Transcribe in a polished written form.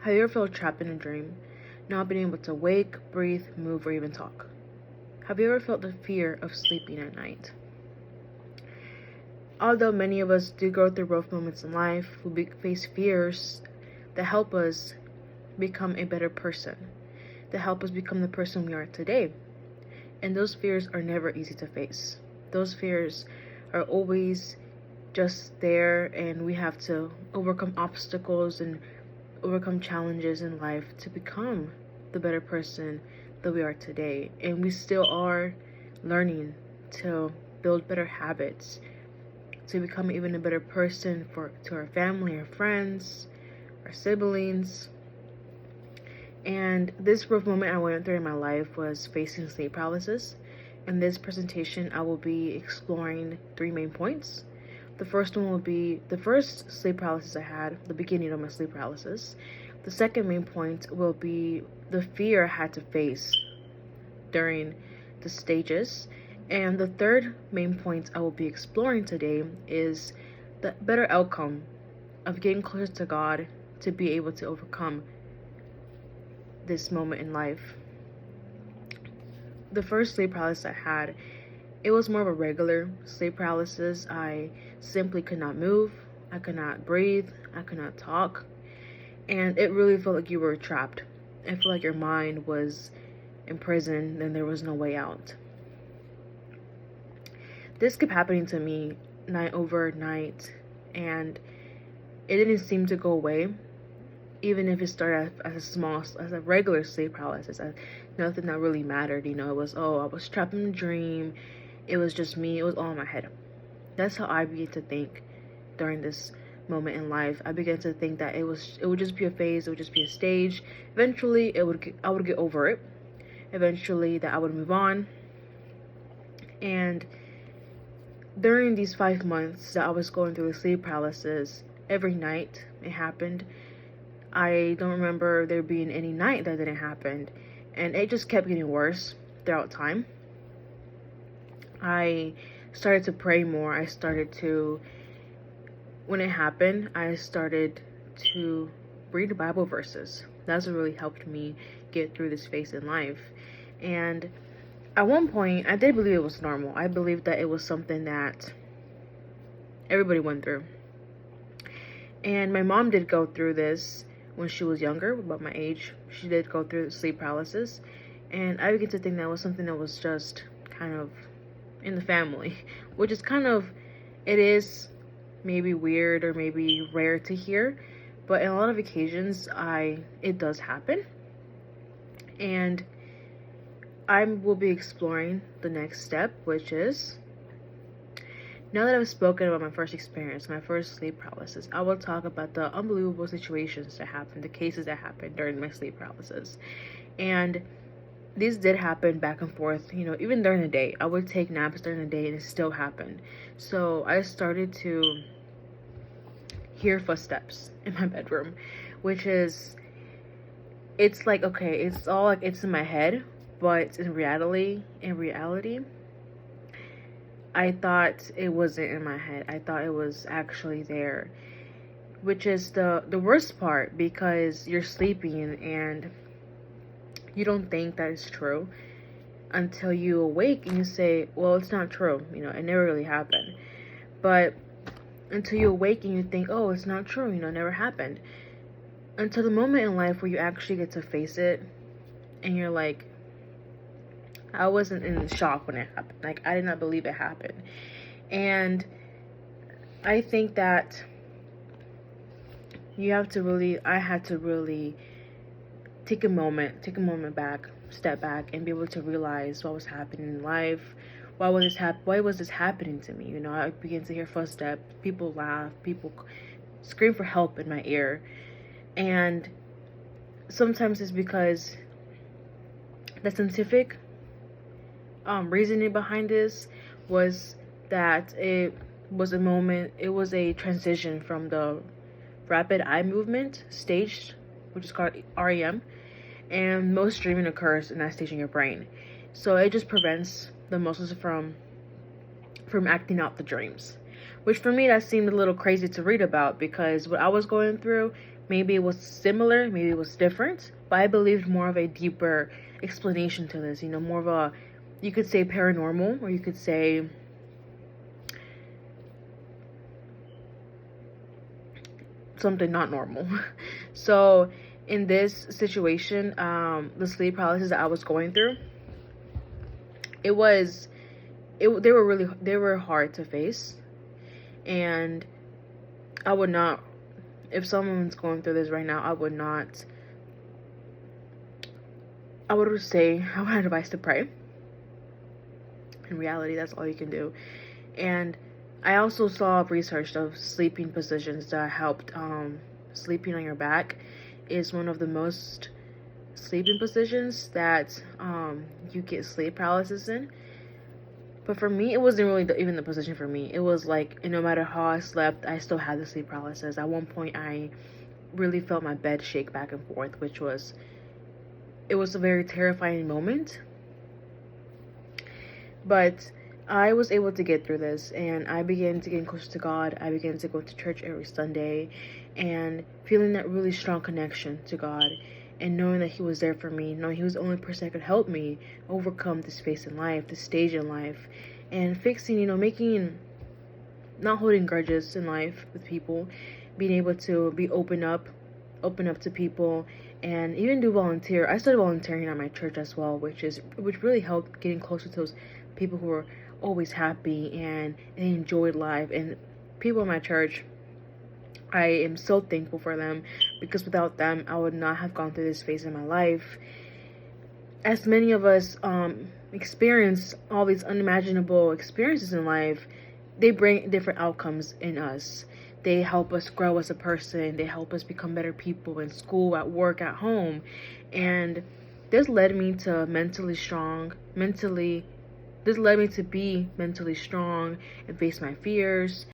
Have you ever felt trapped in a dream, not being able to wake, breathe, move, or even talk? Have you ever felt the fear of sleeping at night? Although many of us do go through rough moments in life, we face fears that help us become a better person, that help us become the person we are today. And those fears are never easy to face. Those fears are always just there, and we have to overcome obstacles and overcome challenges in life to become the better person that we are today. And we still are learning to build better habits, to become even a better person to our family, our friends, our siblings. And this rough moment I went through in my life was facing sleep paralysis. In this presentation, I will be exploring 3 main points. The first one will be the first sleep paralysis I had, the beginning of my sleep paralysis. The second main point will be the fear I had to face during the stages. And the third main point I will be exploring today is the better outcome of getting closer to God to be able to overcome this moment in life. The first sleep paralysis I had, it was more of a regular sleep paralysis. I simply could not move, I could not breathe, I could not talk, and it really felt like you were trapped. It felt like your mind was imprisoned and there was no way out. This kept happening to me night over night, and it didn't seem to go away, even if it started as a regular sleep paralysis, as nothing that really mattered. It was, I was trapped in a dream. It was just me. It was all in my head. That's how I began to think during this moment in life. I began to think that it would just be a phase. It would just be a stage. Eventually, I would get over it. Eventually, that I would move on. And during these 5 months that I was going through the sleep paralysis, every night it happened. I don't remember there being any night that didn't happen, and it just kept getting worse throughout time. I started to pray more. When it happened, I started to read Bible verses. That's what really helped me get through this phase in life. And at one point, I did believe it was normal. I believed that it was something that everybody went through. And my mom did go through this when she was younger, about my age. She did go through sleep paralysis. And I began to think that was something that was just kind of in the family, which is it is maybe weird or maybe rare to hear, but in a lot of occasions, it does happen. And I will be exploring the next step, which is, now that I've spoken about my first experience, my first sleep paralysis, I will talk about the unbelievable situations that happened, the cases that happened during my sleep paralysis. And these did happen back and forth, even during the day. I would take naps during the day and it still happened. So I started to hear footsteps in my bedroom, which is, it's like, okay, it's all like it's in my head, but in reality, I thought it wasn't in my head. I thought it was actually there, which is the worst part, because you're sleeping and you don't think that it's true until you awake and you say, well, it's not true. It never really happened. But until you awake and you think, oh, it's not true. It never happened. Until the moment in life where you actually get to face it and you're like, I wasn't in shock when it happened. Like, I did not believe it happened. And I think that I had to really take a moment back, step back, and be able to realize what was happening in life. Why was this happening to me? I began to hear footsteps, people laugh, people scream for help in my ear. And sometimes it's because the scientific reasoning behind this was that it was a transition from the rapid eye movement stage, which is called REM, and most dreaming occurs in that stage in your brain. So it just prevents the muscles from acting out the dreams, which for me, that seemed a little crazy to read about, because what I was going through, Maybe it was similar, maybe it was different, but I believed more of a deeper explanation to this, more of a, you could say paranormal, or you could say something not normal. So in this situation, the sleep paralysis that I was going through, they were hard to face. And I would not, if someone's going through this right now, I would say, I would advise to pray. In reality, that's all you can do. And I also saw research of sleeping positions that helped. Sleeping on your back is one of the most sleeping positions that you get sleep paralysis in. But for me, it wasn't really even the position for me. It was like, no matter how I slept, I still had the sleep paralysis. At one point, I really felt my bed shake back and forth, it was a very terrifying moment. But I was able to get through this, and I began to get closer to God. I began to go to church every Sunday, and feeling that really strong connection to God, and knowing that He was there for me, knowing He was the only person that could help me overcome this phase in life, this stage in life, and fixing, not holding grudges in life with people, being able to be open up to people, and even do volunteer. I started volunteering at my church as well, which really helped getting closer to those people who were always happy and they enjoyed life. And people in my church, I am so thankful for them, because without them, I would not have gone through this phase in my life. As many of us experience all these unimaginable experiences in life, they bring different outcomes in us. They help us grow as a person. They help us become better people in school, at work, at home. And this led me to this led me to be mentally strong and face my fears.